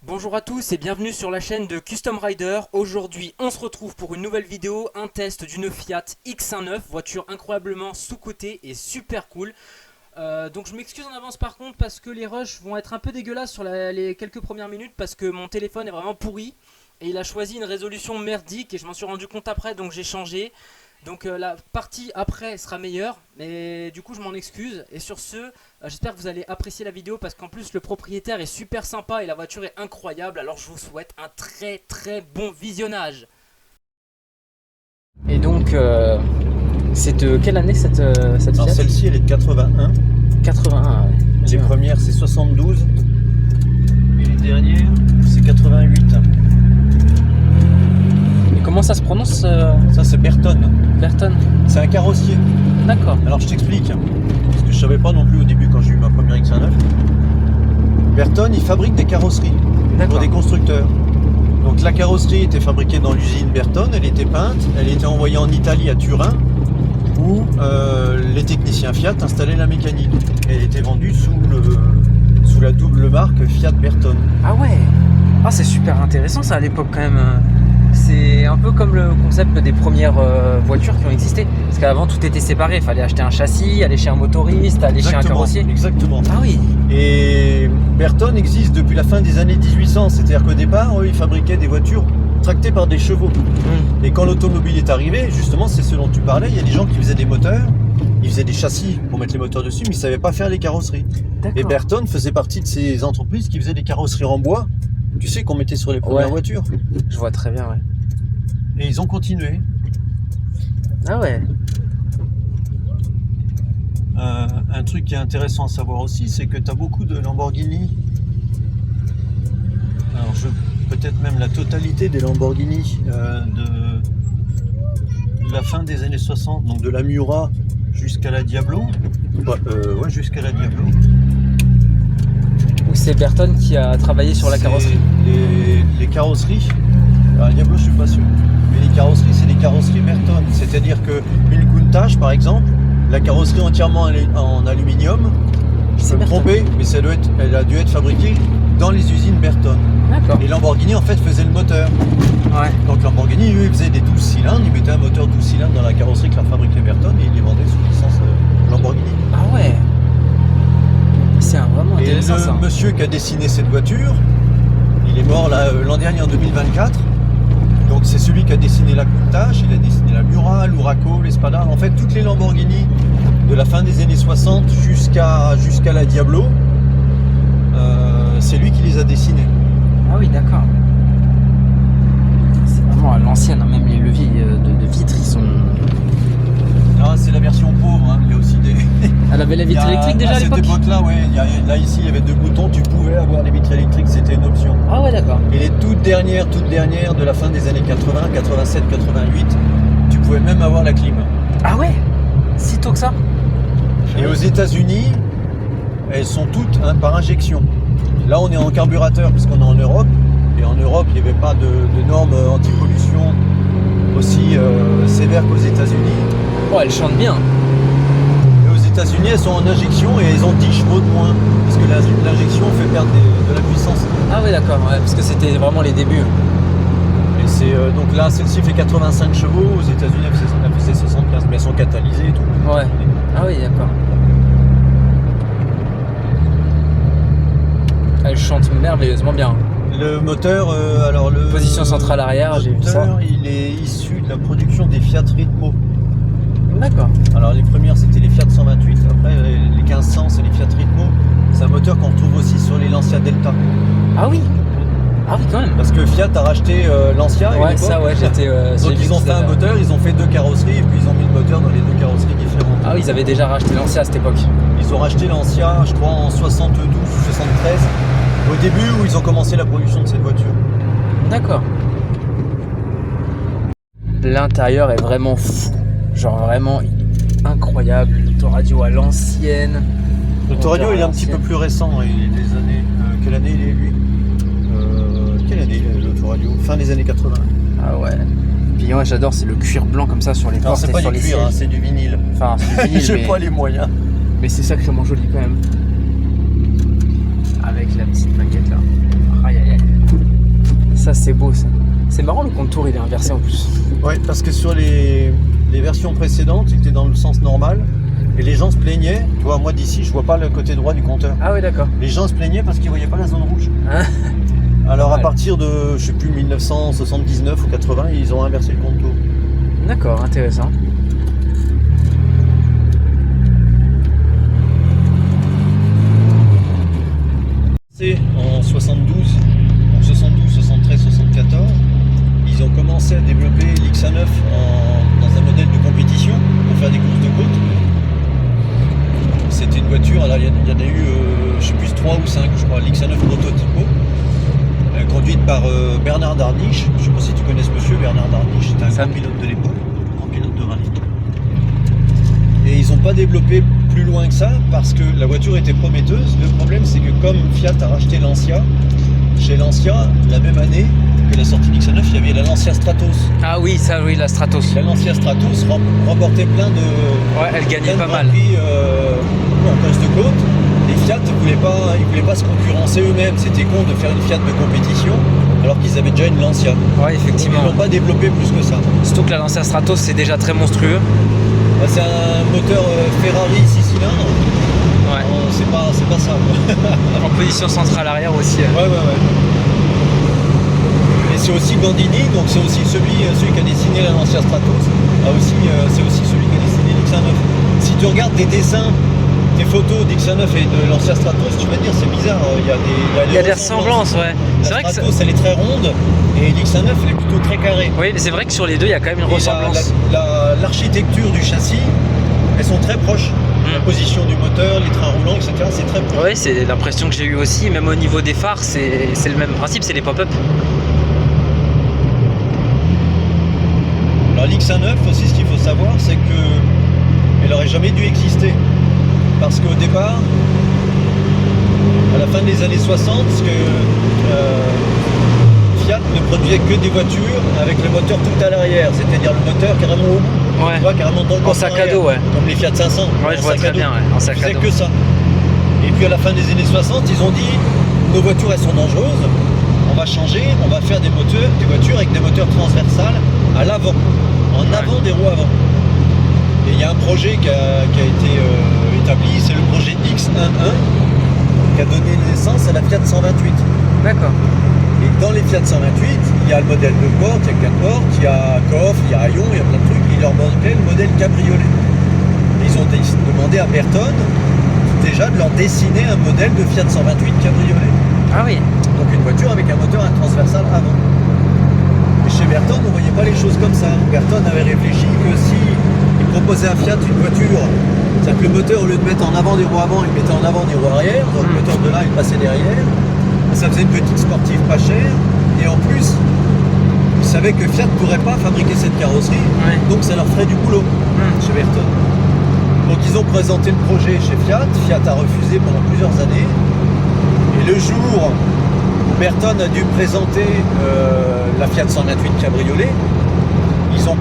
Bonjour à tous et bienvenue sur la chaîne de Custom Rider. Aujourd'hui on se retrouve pour une nouvelle vidéo, un test d'une Fiat X19, voiture incroyablement sous-cotée et super cool. Donc je m'excuse en avance par contre parce que les rushs vont être un peu dégueulasses sur les quelques premières minutes parce que mon téléphone est vraiment pourri et il a choisi une résolution merdique et je m'en suis rendu compte après donc j'ai changé. Donc la partie après sera meilleure, mais du coup je m'en excuse. Et sur ce, j'espère que vous allez apprécier la vidéo parce qu'en plus le propriétaire est super sympa et la voiture est incroyable. Alors je vous souhaite un très bon visionnage. Et donc, c'est de quelle année cette Alors Fiat? celle-ci elle est de 81, 81, ouais. les premières c'est 72 et les dernières c'est 88. Et comment ça se prononce Ça c'est Berton, Berton? c'est un carrossier. D'accord. Alors je t'explique, parce que je savais pas non plus au début quand j'ai eu ma première X9. Berton il fabrique des carrosseries pour des constructeurs. Donc la carrosserie était fabriquée dans l'usine Berton, elle était peinte, elle était envoyée en Italie à Turin où les techniciens Fiat installaient la mécanique. Elle était vendue sous la double marque Fiat Berton. Ah ouais. Ah c'est super intéressant ça à l'époque quand même. C'est un peu comme le concept des premières voitures qui ont existé. Parce qu'avant tout était séparé, il fallait acheter un châssis, aller chez un motoriste, aller chez un carrossier. Exactement. Ah oui. Et Berton existe depuis la fin des années 1800, c'est-à-dire qu'au départ, eux, ils fabriquaient des voitures tractées par des chevaux. Et quand l'automobile est arrivée, justement, c'est ce dont tu parlais, il y a des gens qui faisaient des moteurs, ils faisaient des châssis pour mettre les moteurs dessus, mais ils ne savaient pas faire les carrosseries. Et Berton faisait partie de ces entreprises qui faisaient des carrosseries en bois, tu sais, qu'on mettait sur les premières voitures. Je vois très bien, ouais. Et ils ont continué. Ah ouais. Un truc qui est intéressant à savoir aussi, c'est que tu as beaucoup de Lamborghini. Alors, peut-être même la totalité des Lamborghini de la fin des années 60, donc de la Miura jusqu'à la Diablo. Ouais, jusqu'à la Diablo. Ou c'est Berton qui a travaillé sur la carrosserie? Les carrosseries, alors la Diablo je suis pas sûr, mais les carrosseries c'est des carrosseries Berton, c'est-à-dire que une Countach par exemple, la carrosserie entièrement en aluminium, je peux me tromper, mais elle a dû être fabriquée dans les usines Berton. D'accord. Et Lamborghini en fait faisait le moteur. Ouais. Donc Lamborghini, eux, ils faisaient des 12 cylindres, ils mettaient un moteur 12 cylindres dans la carrosserie que leur fabriquait Berton et ils les vendaient sous licence Lamborghini. Ah ouais. C'est vraiment intéressant ça. Et le monsieur qui a dessiné cette voiture, il est mort l'an dernier en 2024. Donc c'est celui qui a dessiné la Countach, il a dessiné la Miura, l'Uraco, l'Espada, en fait toutes les Lamborghini de la fin des années 60 jusqu'à la Diablo, c'est lui qui les a dessinés. Ah oui, d'accord. C'est vraiment à l'ancienne, hein. Même les leviers de vitres ils sont... Là c'est la version pauvre, hein. Il y a aussi des... Elle avait la vitre électrique déjà à l'époque? À cette époque-là, ouais. Là ici il y avait deux boutons, tu pouvais avoir les vitres électriques, c'était une option. Ah ouais, d'accord. Et les toutes dernières de la fin des années 80, 87, 88, tu pouvais même avoir la clim. Ah ouais? Si tôt que ça? Et aux États-Unis, elles sont toutes par injection. Là on est en carburateur puisqu'on est en Europe. Et en Europe, il n'y avait pas de normes anti-pollution aussi sévères qu'aux États-Unis. Oh, elle chante bien. Et aux États-Unis, elles sont en injection et elles ont 10 chevaux de moins. Parce que l'injection fait perdre de la puissance. Ah ouais, d'accord, ouais, parce que c'était vraiment les débuts. Et c'est donc là, celle-ci fait 85 chevaux. Aux États-Unis, elle faisait 75, mais elles sont catalysées et tout. Ouais. Ah oui, d'accord. Elle chante merveilleusement bien. Le moteur, Position centrale arrière, j'ai vu ça. Il est issu de la production des Fiat Ritmo. D'accord. Alors les premières c'était les Fiat 128, après les 1500 c'est les Fiat Ritmo. C'est un moteur qu'on retrouve aussi sur les Lancia Delta. Ah oui. Ah oui, quand même. Parce que Fiat a racheté Lancia. Ouais, ça, ouais, j'étais. Donc ils ont fait un moteur, ils ont fait deux carrosseries et puis ils ont mis le moteur dans les deux carrosseries différentes. Ah oui, ils avaient déjà racheté Lancia à cette époque. Ils ont racheté Lancia, je crois, en 72 ou 73, au début où ils ont commencé la production de cette voiture. D'accord. L'intérieur est vraiment fou. Genre vraiment incroyable. L'autoradio à l'ancienne. L'autoradio il est un petit peu plus récent, il est des années. Quelle année il est lui Quelle année l'autoradio? Fin des années 80. Ah ouais. Puis ouais, j'adore, c'est le cuir blanc comme ça sur les portes et sur les sièges. C'est du vinyle. Enfin, c'est du vinyle. J'ai pas les moyens. Mais c'est sacrément joli quand même. Avec la petite maquette là. Aïe aïe aïe. Ça c'est beau ça. C'est marrant, le contour il est inversé en plus. Ouais, parce que sur les versions précédentes, il était dans le sens normal. Et les gens se plaignaient, tu vois, moi d'ici, je vois pas le côté droit du compteur. Ah oui, d'accord. Les gens se plaignaient parce qu'ils voyaient pas la zone rouge. Ah. Alors à partir de, je sais plus, 1979 ou 80, ils ont inversé le contour. D'accord, intéressant. C'est en 72, 73, 74, ils ont commencé à développer l'X9 dans un modèle de compétition pour faire des courses de côte. C'était une voiture, alors il y en a eu, je sais plus, 3 ou 5, je crois, l'X9 Prototypo, conduite par Bernard Darniche. Je ne sais pas si tu connais ce monsieur, Bernard Darniche, c'était un grand pilote de l'époque, grand pilote de rallye. Et ils n'ont pas développé plus loin que ça parce que la voiture était prometteuse. Le problème, c'est que comme Fiat a racheté Lancia, chez Lancia, la même année que la sortie de l'X9, il y avait la Lancia Stratos. Ah oui, ça oui, la Stratos. La Lancia Stratos remportait plein de... Ouais, elle gagnait pas mal. Prix, en course de côte. Les Fiat ne voulaient pas se concurrencer eux-mêmes. C'était con de faire une Fiat de compétition alors qu'ils avaient déjà une Lancia. Ouais, effectivement. Donc, ils n'ont pas développé plus que ça. Surtout que la Lancia Stratos, c'est déjà très monstrueux. Bah, c'est un moteur Ferrari 6 cylindres. Ouais. C'est pas ça. En position centrale arrière aussi. Ouais. Et c'est aussi Gandini, donc c'est aussi celui qui a dessiné la Lancia Stratos. C'est aussi celui qui a dessiné l'X9. Si tu regardes des dessins, des photos d'X9 et de Lancia Stratos, tu vas dire c'est bizarre. Il y a des ressemblances, ouais. C'est vrai que Stratos, elle est très ronde et l'X9 elle est plutôt très carrée. Oui, mais c'est vrai que sur les deux, il y a quand même une ressemblance. L'architecture du châssis, elles sont très proches. La position du moteur, les trains roulants, etc. C'est très proche. Oui, c'est l'impression que j'ai eue aussi. Même au niveau des phares, c'est le même principe, c'est les pop-up. Alors l'X9 aussi, ce qu'il faut savoir, c'est qu'elle n'aurait jamais dû exister. Parce qu'au départ, à la fin des années 60, Fiat ne produisait que des voitures avec le moteur tout à l'arrière, c'est-à-dire le moteur carrément au bout, ouais. Tu vois, carrément dans le en sac à dos, ouais. Comme les Fiat 500. Ouais, je vois très bien, ouais. En sac à dos. Que ça. Et puis à la fin des années 60, ils ont dit nos voitures elles sont dangereuses, on va changer, on va faire des voitures avec des moteurs transversales à l'avant, en avant des roues avant. Et il y a un projet qui a été établi, c'est le projet X11 qui a donné naissance à la Fiat 128. D'accord. Et dans les Fiat 128, il y a le modèle 2 portes, il y a 4 portes, il y a coffre, il y a haillon, il y a plein de trucs. Ils leur manquait le modèle cabriolet. Et ils ont demandé à Bertone déjà de leur dessiner un modèle de Fiat 128 cabriolet. Ah oui. Donc une voiture avec un moteur transversal avant. Et chez Bertone, on ne voyait pas les choses comme ça. Bertone avait réfléchi que si il proposait à Fiat une voiture, c'est-à-dire que le moteur, au lieu de mettre en avant des roues avant, il mettait en avant des roues arrière, donc le moteur de là, il passait derrière. Ça faisait une petite sportive pas chère. Et en plus, ils savaient que Fiat ne pourrait pas fabriquer cette carrosserie, donc ça leur ferait du boulot chez Bertone. Donc ils ont présenté le projet chez Fiat. Fiat a refusé pendant plusieurs années. Et le jour où Bertone a dû présenter la Fiat 128 cabriolet, ils ont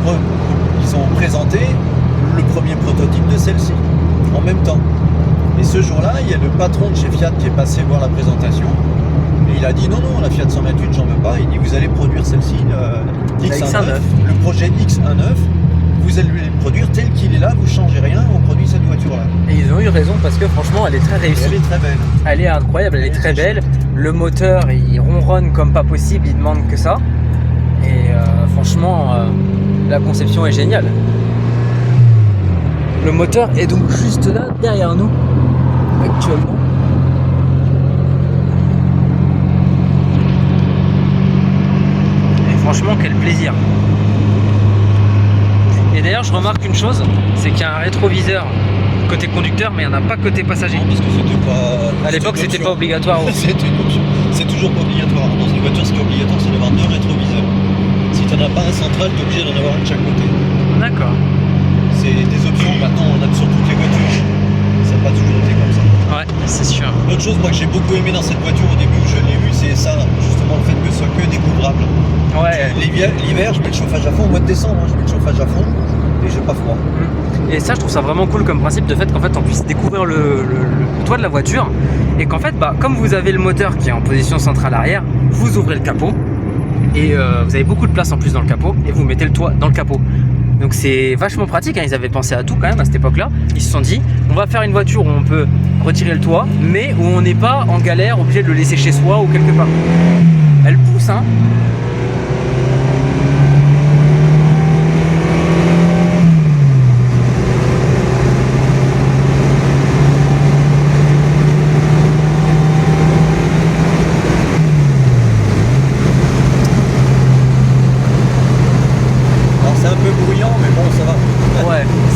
présenté le premier prototype de celle-ci en même temps. Et ce jour-là, il y a le patron de chez Fiat qui est passé voir la présentation et il a dit non, la Fiat 128 j'en veux pas. Il dit vous allez produire celle-ci, X19, le projet X19, vous allez le produire tel qu'il est là, vous changez rien, on produit cette voiture-là. Et ils ont eu raison parce que franchement elle est très réussie. Et elle est très belle. Elle est incroyable, elle est très belle. Le moteur il ronronne comme pas possible, il demande que ça. Et franchement, la conception est géniale. Le moteur est donc juste là, derrière nous, actuellement. Et franchement, quel plaisir. Et d'ailleurs, je remarque une chose, c'est qu'il y a un rétroviseur côté conducteur, mais il n'y en a pas côté passager. Non, parce que c'était pas... À l'époque, c'était pas obligatoire. C'est une option. C'est toujours pas obligatoire. Dans une voiture, ce qui est obligatoire, c'est d'avoir 2 rétroviseurs. Si tu n'en as pas un central, tu es obligé d'en avoir un de chaque côté. D'accord. C'est des options, maintenant on a sur toutes les voitures. Ça n'a pas toujours été comme ça. Ouais, c'est sûr. L'autre chose moi que j'ai beaucoup aimé dans cette voiture au début où je l'ai vue, c'est ça, justement le fait que ce soit que découvrable. Ouais. L'hiver, je mets le chauffage à fond, au mois de décembre, je mets le chauffage à fond et j'ai pas froid. Et ça, je trouve ça vraiment cool comme principe de fait qu'en fait on puisse découvrir le toit de la voiture et qu'en fait, comme vous avez le moteur qui est en position centrale arrière, vous ouvrez le capot et vous avez beaucoup de place en plus dans le capot et vous mettez le toit dans le capot. Donc c'est vachement pratique, hein. Ils avaient pensé à tout quand même à cette époque-là. Ils se sont dit, on va faire une voiture où on peut retirer le toit, mais où on n'est pas en galère, obligé de le laisser chez soi ou quelque part. Elle pousse, hein.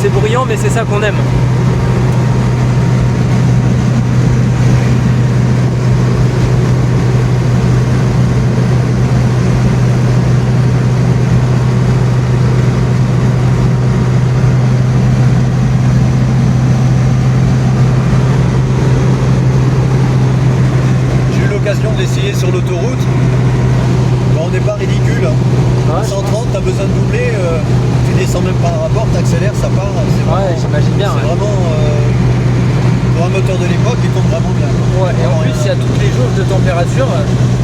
C'est bruyant, mais c'est ça qu'on aime. J'ai eu l'occasion de l'essayer sur l'autoroute. On n'est pas ridicule. Ouais, 130, t'as besoin de doubler. Tu descends même pas un rapport, t'accélères, ça part. Ouais, j'imagine bien. C'est vraiment pour un moteur de l'époque, il tombe vraiment bien. Ouais, et en plus, il y a toutes les jauges de température.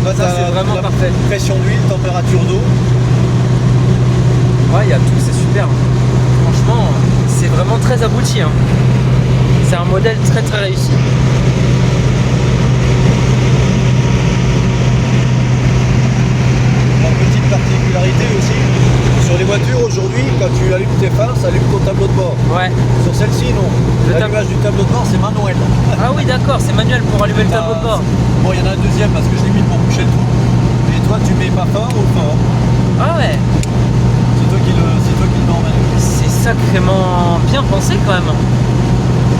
Là, ça, c'est vraiment parfait. Pression d'huile, température d'eau. Ouais, il y a tout, c'est super. Franchement, c'est vraiment très abouti. Hein. C'est un modèle très très réussi. Particularité aussi, sur les voitures aujourd'hui, quand tu allumes tes phares, ça allume ton tableau de bord. Ouais. Sur celle-ci, non. L'allumage du tableau de bord, c'est manuel. Ah oui, d'accord, c'est manuel pour allumer le tableau de bord. Bon, il y en a un deuxième parce que je l'ai mis pour boucher le trou. Et toi, tu mets pas fort ou fort? Ah ouais. C'est toi qui le mets en manuel. C'est sacrément bien pensé quand même.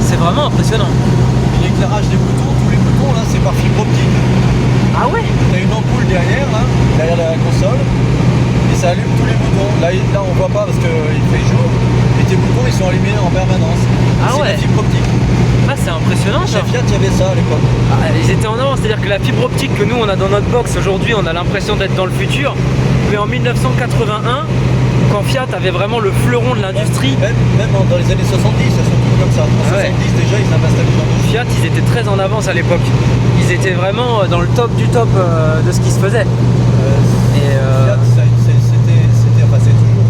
C'est vraiment impressionnant. Et l'éclairage des boutons, tous les boutons là, c'est par fibre optique. Ah ouais. T'as une ampoule derrière la console, et ça allume tous les boutons. Là on voit pas parce qu'il fait jour, et tes boutons ils sont allumés en permanence. Ah ouais. C'est la fibre optique. Ah, c'est impressionnant ça. Chez Fiat, il y avait ça à l'époque. Ah, ils étaient en avance, c'est-à-dire que la fibre optique que nous on a dans notre box aujourd'hui, on a l'impression d'être dans le futur. Mais en 1981, quand Fiat avait vraiment le fleuron de l'industrie. Même dans les années 70, ça sont tout comme ça. En 70 déjà, ils investissaient les gens. Fiat, ils étaient très en avance à l'époque. Ils étaient vraiment dans le top du top de ce qui se faisait. Fiat, c'est toujours.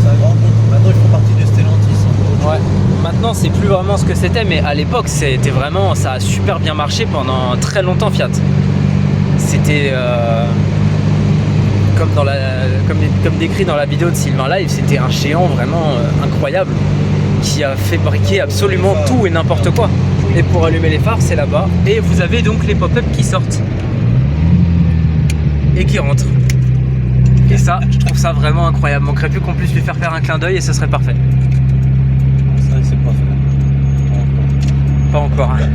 C'est un grand groupe. Maintenant, ils font partie de Stellantis. Ouais. Maintenant, c'est plus vraiment ce que c'était, mais à l'époque, c'était vraiment, ça a super bien marché pendant très longtemps, Fiat. C'était comme décrit dans la vidéo de Sylvain Live, c'était un géant vraiment incroyable qui a fabriqué absolument tout et n'importe quoi. Et pour allumer les phares, c'est là-bas. Et vous avez donc les pop-up qui sortent et qui rentrent. Et ça, je trouve ça vraiment incroyable. Manquerait plus qu'on puisse lui faire un clin d'œil et ce serait parfait. Ça, c'est pas fait. Pas encore. Hein.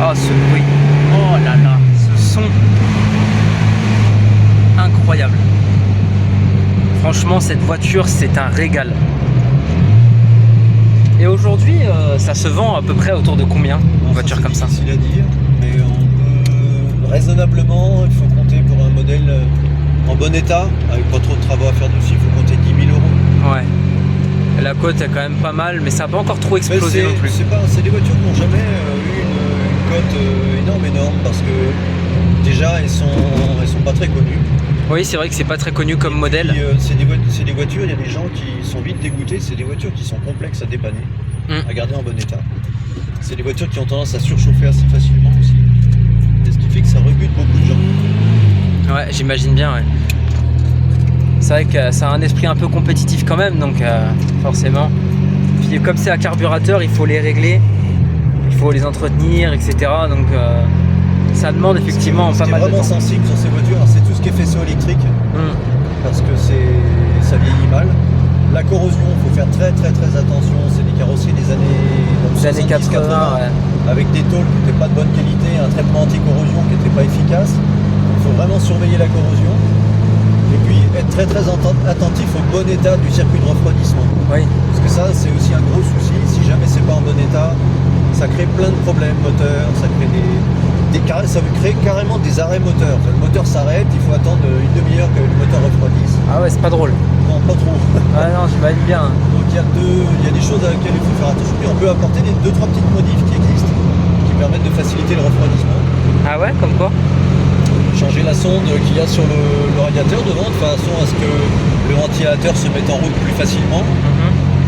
Ah, ce bruit. Oh là là, ce son. Incroyable. Franchement, cette voiture, c'est un régal. Et aujourd'hui, ça se vend à peu près autour de combien, une voiture comme ça? C'est difficile à dire, mais on peut raisonnablement, il faut compter pour un modèle en bon état, avec pas trop de travaux à faire dessus, il faut compter 10 000 €. Ouais. La cote est quand même pas mal, mais ça n'a pas encore trop explosé non plus. C'est des voitures qui n'ont jamais eu une cote énorme, parce que déjà elles sont pas très connues. Oui, c'est vrai que c'est pas très connu comme modèle. C'est des voitures, il y a des gens qui sont vite dégoûtés, c'est des voitures qui sont complexes à dépanner, à garder en bon état. C'est des voitures qui ont tendance à surchauffer assez facilement aussi. Et ce qui fait que ça rebute beaucoup de gens. Ouais, j'imagine bien, ouais. C'est vrai que ça a un esprit un peu compétitif quand même, donc forcément. Puis comme c'est à carburateur, il faut les régler, il faut les entretenir, etc. Donc ça demande effectivement pas mal de temps. Ce qui est vraiment sensible sur ces voitures, c'est tout ce qui est faisceau électrique, parce que ça vieillit mal. La corrosion, il faut faire très attention. C'est des carrosseries des années 80, ouais. Avec des tôles qui n'étaient pas de bonne qualité, un traitement anti-corrosion qui n'était pas efficace. Il faut vraiment surveiller la corrosion. Et puis être très attentif au bon état du circuit de refroidissement. Oui. Parce que ça, c'est aussi un gros souci. Si jamais c'est pas en bon état, ça crée plein de problèmes moteurs, ça veut créer carrément des arrêts moteurs. Le moteur s'arrête, il faut attendre une demi-heure que le moteur refroidisse. Ah ouais, c'est pas drôle. Non, pas trop. Ah non, j'imagine bien. Donc il y a des choses à laquelle il faut faire attention. Puis on peut apporter 2-3 petites modifs qui existent, qui permettent de faciliter le refroidissement. Ah ouais, comme quoi? Changer la sonde qu'il y a sur le radiateur devant, de façon à ce que le ventilateur se mette en route plus facilement.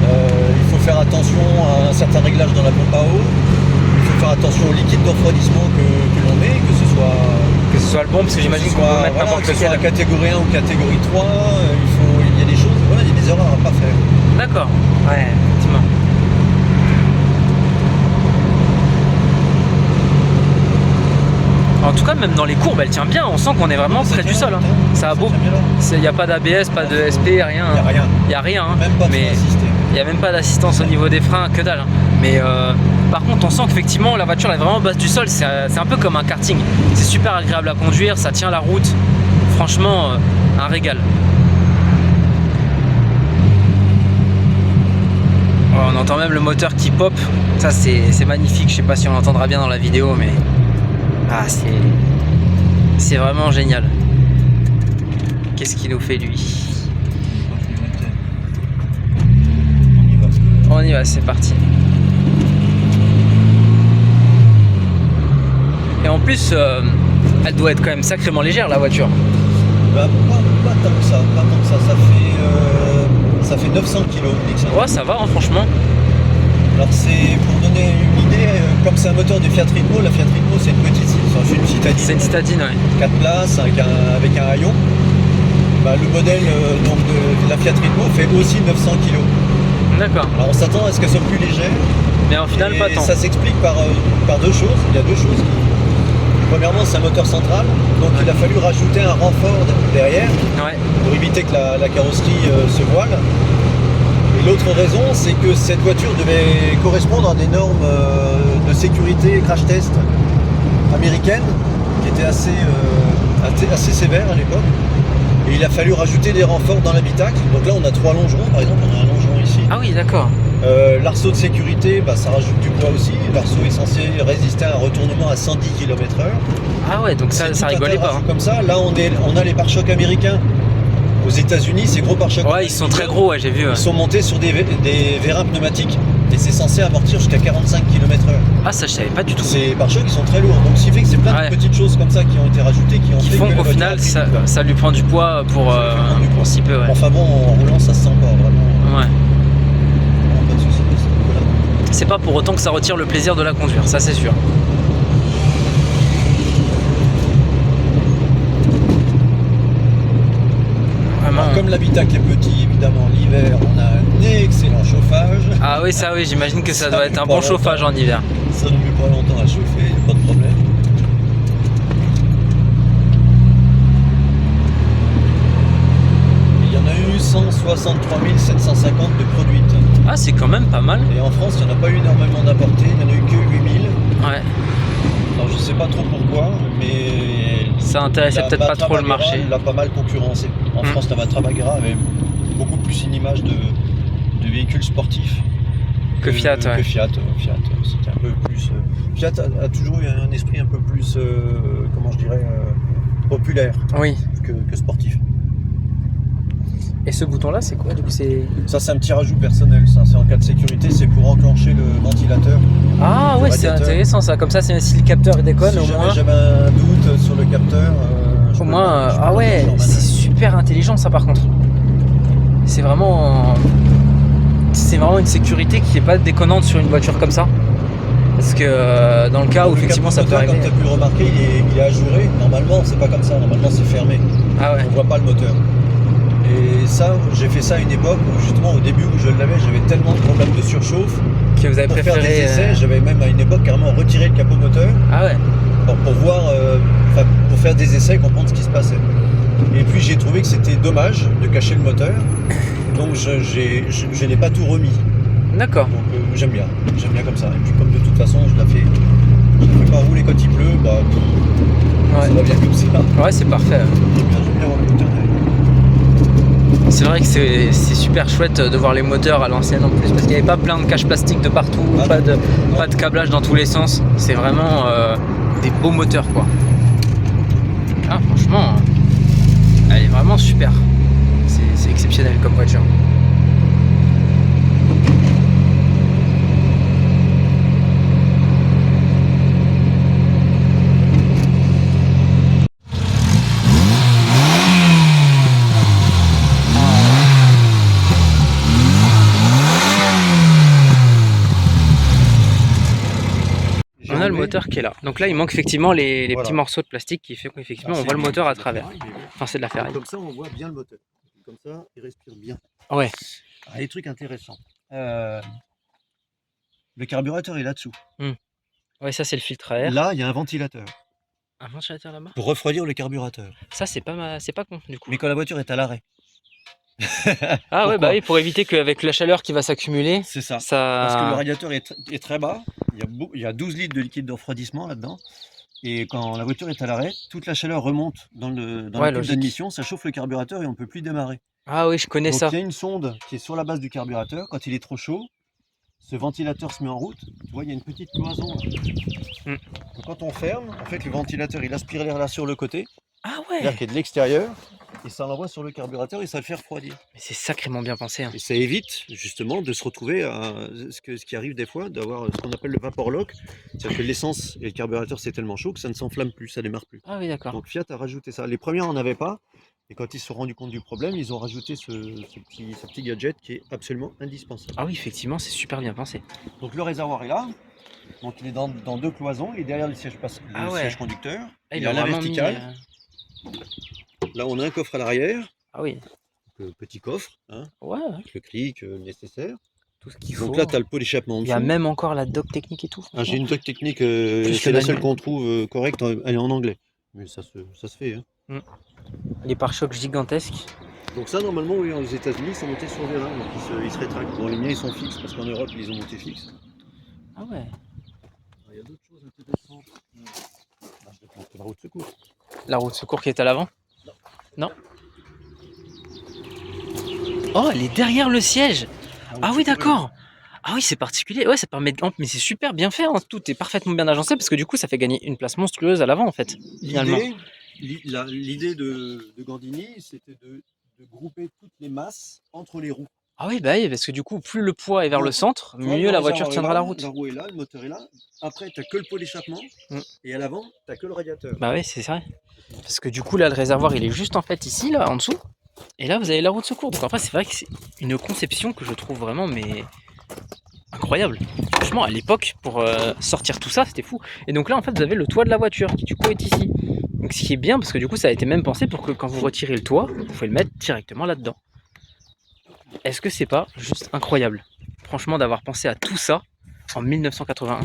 Il faut faire attention à un certain réglage dans la pompe à eau. Il faut faire attention au liquide de refroidissement que l'on met, que ce soit le bon, parce que j'imagine qu'on peut mettre n'importe lequel. Soit catégorie 1 ou catégorie 3, il y a des choses, voilà, il y a des erreurs à pas faire. D'accord, ouais, effectivement. En tout cas, même dans les courbes, elle tient bien. On sent qu'on est vraiment près du sol. Hein. Ça a beau. Il n'y a pas d'ABS, pas de SP, rien. Il n'y a rien. Hein. Même pas mais il n'y a même pas d'assistance au niveau des freins, que dalle. Hein. Mais par contre, on sent qu'effectivement, la voiture est vraiment basse du sol. C'est un peu comme un karting. C'est super agréable à conduire, ça tient la route. Franchement, un régal. Oh, on entend même le moteur qui pop. Ça, c'est magnifique. Je sais pas si on l'entendra bien dans la vidéo, mais... Ah, c'est vraiment génial. Qu'est-ce qu'il nous fait, lui? On y va, c'est parti. Et en plus, elle doit être quand même sacrément légère, la voiture. Bah, pas tant que ça, ça fait 900 kg. Ouais, ça va, hein, franchement. Alors c'est pour donner une idée, comme c'est un moteur de Fiat Ritmo, la Fiat Ritmo c'est une petite citadine. C'est une citadine, ouais. 4 places avec un haillon. Bah, le modèle donc de la Fiat Ritmo fait aussi 900 kg. D'accord. Alors on s'attend à ce qu'elle soit plus légère. Mais au final, pas tant. Ça s'explique par deux choses. Il y a deux choses. Premièrement, c'est un moteur central, donc il a fallu rajouter un renfort derrière pour éviter que la carrosserie se voile. Et l'autre raison, c'est que cette voiture devait correspondre à des normes de sécurité crash test américaines qui étaient assez sévères à l'époque. Et il a fallu rajouter des renforts dans l'habitacle. Donc là, on a 3 longerons, par exemple, on a un longeron ici. Ah oui, d'accord. L'arceau de sécurité, ça rajoute du poids aussi. L'arceau est censé résister à un retournement à 110 km/h. Ah ouais, donc ça rigolait pas. Hein. Comme ça, là on a les pare-chocs américains. Aux États-Unis, ces gros pare-chocs. Ouais, ils sont très gros, ouais, j'ai vu. Ouais. Ils sont montés sur des vérins pneumatiques et c'est censé amortir jusqu'à 45 km/h. Ah, ça je savais pas du tout. Ces pare-chocs ils sont très lourds, donc ce qui fait que c'est plein de petites choses comme ça qui ont été rajoutées qui font qu'au final ça lui prend du poids pour si peu. Ouais. Enfin bon, en roulant ça se sent pas vraiment. Ouais. C'est pas pour autant que ça retire le plaisir de la conduire, ça c'est sûr. Alors, comme l'habitacle est petit, évidemment, l'hiver, on a un excellent chauffage. Ah oui, ça oui, j'imagine que ça doit être un bon chauffage en hiver. Ça ne met pas longtemps à chauffer, pas de problème. Il y en a eu 163 750 de produites. Ah, c'est quand même pas mal. Et en France, il n'y en a pas eu énormément d'importés, il n'y en a eu que 8000. Ouais. Alors je sais pas trop pourquoi, mais ça intéressait peut-être pas trop le marché. Il l'a pas mal concurrencé. En France, la Matra Bagheera avait beaucoup plus une image de véhicule sportif que Fiat. Que Fiat, c'était un peu plus. Fiat a toujours eu un esprit un peu plus, comment je dirais, populaire que sportif. Et ce bouton-là, c'est quoi? Du coup, ça, c'est un petit rajout personnel. Ça, c'est en cas de sécurité, c'est pour enclencher le ventilateur. Ah ouais, c'est intéressant ça. Comme ça, si le capteur déconne, si au moins. J'avais un doute sur le capteur. Au moins, ah ouais, c'est super intelligent ça par contre. C'est vraiment une sécurité qui est pas déconnante sur une voiture comme ça. Parce que dans le cas où effectivement ça peut arriver. Comme tu as pu le remarquer, il est ajouré. Normalement, c'est pas comme ça. Normalement, c'est fermé. Ah ouais. On voit pas le moteur. Et ça, j'ai fait ça à une époque où justement au début où je l'avais, j'avais tellement de problèmes de surchauffe que vous avez préféré faire des essais. J'avais même à une époque carrément retiré le capot moteur. Ah ouais. Pour voir, pour faire des essais et comprendre ce qui se passait. Et puis j'ai trouvé que c'était dommage de cacher le moteur, donc je n'ai pas tout remis. D'accord. Donc j'aime bien comme ça. Et puis comme de toute façon je la fais pas rouler quand il pleut, ça va bien comme ça. Ouais, c'est parfait. J'aime bien voir le moteur. C'est vrai que c'est super chouette de voir les moteurs à l'ancienne en plus, parce qu'il n'y avait pas plein de caches plastiques de partout, pas de câblage dans tous les sens. C'est vraiment des beaux moteurs quoi. Ah franchement, elle est vraiment super. C'est exceptionnel comme voiture. on a le moteur qui est là. Donc là, il manque effectivement les Voilà. petits morceaux de plastique qui fait qu'effectivement, on c'est voit le moteur à de la travers. ferraille, mais bon. Enfin, c'est de la ferraille. Comme ça, on voit bien le moteur. Comme ça, il respire bien. Ouais. Ah, les trucs intéressants. Le carburateur est là-dessous. Ouais, ça, c'est le filtre à air. Là, il y a un ventilateur Un ventilateur là-bas. pour refroidir le carburateur. Ça, c'est pas con, du coup. Mais quand la voiture est à l'arrêt. Ah ouais, Pourquoi bah oui, pour éviter qu'avec la chaleur qui va s'accumuler, C'est ça. ça... Parce que le radiateur est très bas. Il y a 12 litres de liquide de refroidissement là-dedans. Et quand la voiture est à l'arrêt, toute la chaleur remonte dans le tube logique. d'admission, ça chauffe le carburateur et on ne peut plus démarrer. Ah oui, je connais Donc ça. il y a une sonde qui est sur la base du carburateur. Quand il est trop chaud, ce ventilateur se met en route. Tu vois, il y a une petite cloison. Mm. Donc, quand on ferme, en fait, le ventilateur, il aspire l'air là sur le côté, Ah l'air ouais. qui est de l'extérieur, et ça l'envoie sur le carburateur et ça le fait refroidir. Mais c'est sacrément bien pensé. Hein. Et ça évite justement de se retrouver à ce qui arrive des fois, d'avoir ce qu'on appelle le vapor lock. C'est-à-dire que l'essence et le carburateur, c'est tellement chaud que ça ne s'enflamme plus, ça démarre plus. Ah oui, d'accord. Donc Fiat a rajouté ça. Les premiers n'en avaient pas. Et quand ils se sont rendus compte du problème, ils ont rajouté ce petit gadget qui est absolument indispensable. Ah oui, effectivement, c'est super bien pensé. Donc le réservoir est là. Donc il est dans deux cloisons. Il est derrière le siège, Ah ouais. siège conducteur. Ah, il ils est à l'ont la vraiment mis, verticale. Là, on a un coffre à l'arrière. Ah oui. Petit coffre, hein, Ouais, avec le clic nécessaire. tout ce qu'il faut. Donc là, tu as le pot d'échappement en Il dessous. y a même encore la doc technique et tout. Ah, j'ai une doc technique, Plus c'est le la seule manuel. qu'on trouve correcte, elle est en anglais. Mais ça se fait. Hein. Les pare-chocs gigantesques. Donc ça, normalement, oui, aux États-Unis, ils sont montés sur vérin, donc ils se rétractent. Bon, les miens, ils sont fixes, parce qu'en Europe, ils les ont montés fixes. Ah ouais. Il y a d'autres choses intéressantes. Ah, je vais prendre la roue de secours. La roue de secours qui est à l'avant? Non. Oh, elle est derrière le siège. Ah oui, d'accord. Ah oui, c'est particulier. Ouais, ça permet de... Mais c'est super bien fait. Hein. Tout est parfaitement bien agencé parce que du coup, ça fait gagner une place monstrueuse à l'avant en fait. Finalement. L'idée de Gandini, c'était de grouper toutes les masses entre les roues. Ah oui, bah oui, parce que du coup, plus le poids est vers Donc, le centre, Tu vois, mieux le la voiture réservoir est tiendra là, la route. La roue est là, le moteur est là. Après, tu n'as que le pot d'échappement. Et à l'avant, tu n'as que le radiateur. Bah oui, c'est vrai. Parce que du coup, là, le réservoir, il est juste en fait ici, là, en dessous. Et là, vous avez la roue de secours. Donc en fait, c'est vrai que c'est une conception que je trouve vraiment, mais incroyable. Franchement, à l'époque, pour sortir tout ça, c'était fou. Et donc là, en fait, vous avez le toit de la voiture qui du coup est ici. Donc ce qui est bien, parce que du coup, ça a été même pensé pour que quand vous retirez le toit, vous pouvez le mettre directement là-dedans. Est-ce que c'est pas juste incroyable? Franchement, d'avoir pensé à tout ça en 1981.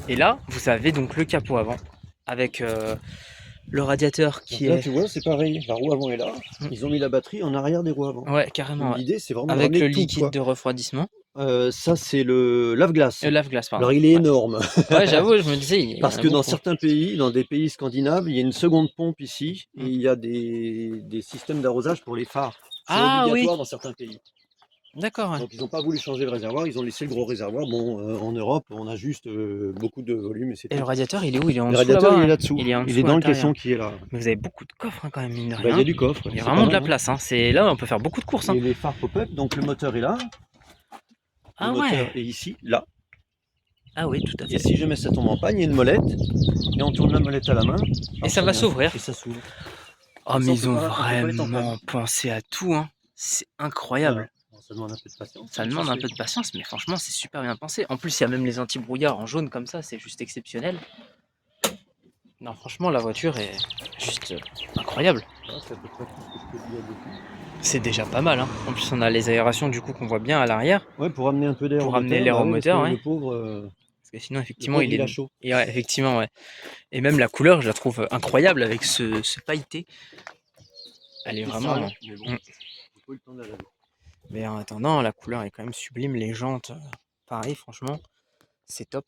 Et là, vous avez donc le capot avant, avec le radiateur qui Donc là, est... tu vois, c'est pareil. La roue avant est là. Ils ont mis la batterie en arrière des roues avant. Ouais, carrément. Ouais. L'idée, c'est vraiment de Avec ramener le tout, liquide quoi. de refroidissement. Ça, c'est le lave-glace. Le lave-glace, pardon. Alors, il est Ouais. énorme. Ouais, j'avoue, je me disais... il y en Parce a que dans beaucoup. certains pays, dans des pays scandinaves, il y a une seconde pompe ici. Et il y a des systèmes d'arrosage pour les phares. C'est Ah obligatoire oui, dans certains pays. d'accord. Ouais. Donc, ils n'ont pas voulu changer le réservoir. Ils ont laissé le gros réservoir. Bon, en Europe, on a juste beaucoup de volume. Et c'est Et le tout. radiateur, il est où? Il est en Le dessous radiateur, là-bas, il est hein. là-dessous. Il est en Il est dessous, dans à le l'intérieur. caisson qui est là. Mais vous avez beaucoup de coffres hein, quand même, mine de Bah, rien. il y a du coffre. Il y a c'est vraiment pas de la mal, place. Hein. C'est là, on peut faire beaucoup de courses. hein. Hein. Et les phares pop-up, donc le moteur est là. Ah Le moteur ouais. est ici, là. Ah oui, tout à Et fait. si jamais ça tombe en panne, il y a une molette. Et on tourne la molette à la main. Et ça va s'ouvrir. Et ça s'ouvre. Oh, mais ils ont on peut pas être en vraiment pensé à tout. Hein. C'est incroyable. Bon, ça demande un peu de patience. Ça demande un peu de patience, mais franchement, c'est super bien pensé. En plus, il y a même les anti-brouillards en jaune comme ça, c'est juste exceptionnel. Non, franchement, la voiture est juste incroyable. C'est à peu près tout ce que je peux dire dessus. C'est déjà pas mal. Hein. En plus, on a les aérations du coup qu'on voit bien à l'arrière. Ouais, pour amener un peu d'air Pour au amener moteur. l'air au oui, moteur, parce que ouais. Le pauvre, Parce que sinon, effectivement, il il est a chaud. Et ouais, effectivement, ouais. Et même la couleur, je la trouve incroyable avec ce pailleté. Elle est Il vraiment. sale, mais bon, Mm. faut pas eu le temps de la laver. Mais en attendant, la couleur est quand même sublime. Les jantes, pareil, franchement, c'est top.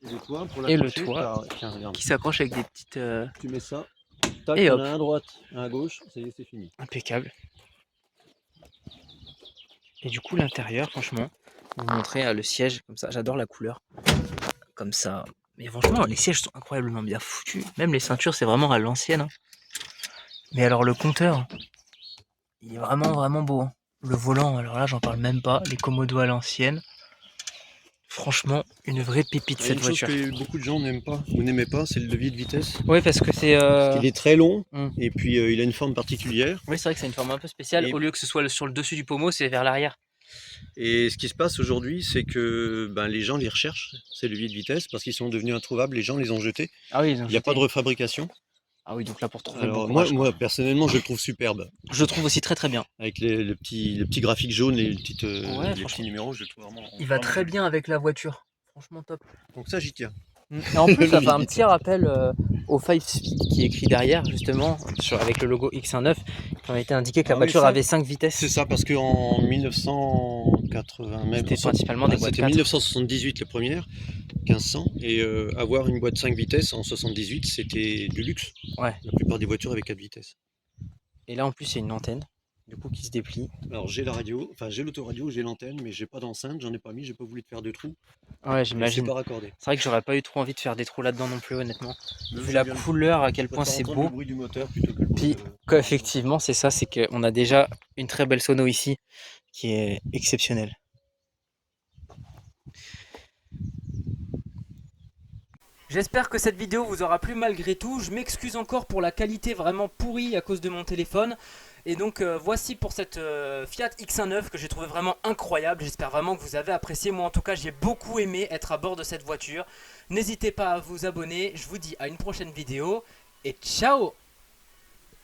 Et le toit, pour Et le l'accrocher, toit. Tiens, regarde. Qui s'accroche avec des petites. Tu mets ça. Tac, Et on hop. a un à droite, un à gauche. Ça y est, c'est fini. Impeccable. Et du coup, l'intérieur, franchement, vous montrer le siège comme ça. J'adore la couleur. Comme ça. Mais franchement, les sièges sont incroyablement bien foutus. Même les ceintures, c'est vraiment à l'ancienne. Hein. Mais alors, le compteur, il est vraiment, vraiment beau. Hein. Le volant, alors là, j'en parle même pas. Les commodos à l'ancienne. Franchement, une vraie pépite Il y a cette une chose voiture. que beaucoup de gens n'aiment pas, ou n'aimaient pas, c'est le levier de vitesse. Oui, parce que c'est. Il est très long, Mm. et puis il a une forme particulière. Oui, c'est vrai que c'est une forme un peu spéciale. Et- Au lieu que ce soit sur le dessus du pommeau, c'est vers l'arrière. Et ce qui se passe aujourd'hui, c'est que les gens les recherchent, ces leviers de vitesse, parce qu'ils sont devenus introuvables, les gens les ont jetés. Ah oui, Il n'y a pas de refabrication. Ah oui, donc là pour trouver Alors bon courage, moi personnellement, je le trouve superbe. je le trouve aussi très très bien. Avec le petit graphique jaune et les Ouais, les petits numéros, je le trouve vraiment. Il va vraiment très joli. bien avec la voiture. Franchement top. Donc ça, j'y tiens. Et en plus, ça fait un Limite. petit rappel au 5 Speed qui est écrit derrière, justement, avec le logo X19, qui a été indiqué que la Ah oui, voiture ça, avait 5 vitesses. C'est ça, parce qu'en 1980 même, C'était principalement des boîtes c'était 4. 1978 la première, 1500, et avoir une boîte 5 vitesses en 78, c'était du luxe. Ouais. La plupart des voitures avaient 4 vitesses. Et là, en plus, il y a une antenne, du coup, qui se déplie. Alors j'ai la radio, enfin j'ai l'autoradio, j'ai l'antenne, mais j'ai pas d'enceinte, j'en ai pas mis, j'ai pas voulu te faire de trous. Ouais, Et j'imagine. c'est pas raccordé. C'est vrai que j'aurais pas eu trop envie de faire des trous là-dedans non plus, honnêtement. Même Vu si la je viens de- couleur, à quel je point préfère c'est entendre beau. le bruit du moteur plutôt que le bruit Puis, de- effectivement, c'est ça, c'est qu'on a déjà une très belle sono ici, qui est exceptionnelle. J'espère que cette vidéo vous aura plu malgré tout. Je m'excuse encore pour la qualité vraiment pourrie à cause de mon téléphone. Et donc voici pour cette Fiat X19 que j'ai trouvé vraiment incroyable. J'espère vraiment que vous avez apprécié. Moi en tout cas j'ai beaucoup aimé être à bord de cette voiture. N'hésitez pas à vous abonner. Je vous dis à une prochaine vidéo et ciao!